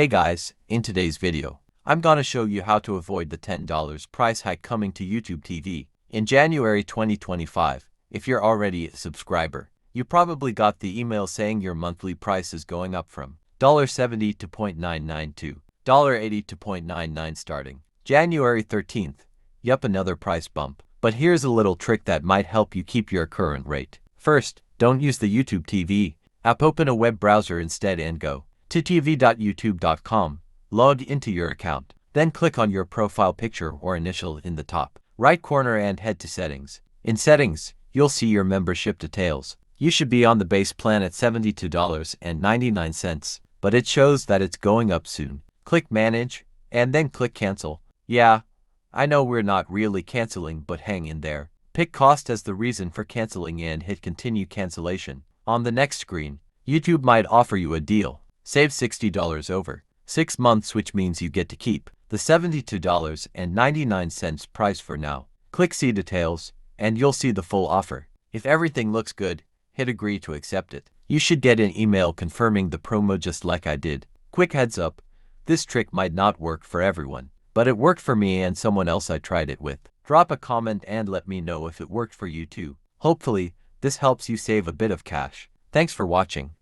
Hey guys, in today's video, I'm gonna show you how to avoid the $10 price hike coming to YouTube TV in January 2025. If you're already a subscriber, you probably got the email saying your monthly price is going up from $70 to $0.992 to $80 to $0.99 starting January 13th. Yup, another price bump. But here's a little trick that might help you keep your current rate. First, don't use the YouTube TV app. Open a web browser instead and go to tv.youtube.com. Log into your account. Then click on your profile picture or initial in the top right corner and head to Settings. In Settings, you'll see your membership details. You should be on the base plan at $72.99, but it shows that it's going up soon. Click Manage, and then click Cancel. Yeah, I know we're not really canceling, but hang in there. Pick Cost as the reason for canceling and hit Continue Cancellation. On the next screen, YouTube might offer you a deal. Save $60 over 6 months, which means you get to keep the $72.99 price for now. Click See Details, and you'll see the full offer. If everything looks good, hit Agree to accept it. You should get an email confirming the promo just like I did. Quick heads up, this trick might not work for everyone, but it worked for me and someone else I tried it with. Drop a comment and let me know if it worked for you too. Hopefully, this helps you save a bit of cash. Thanks for watching.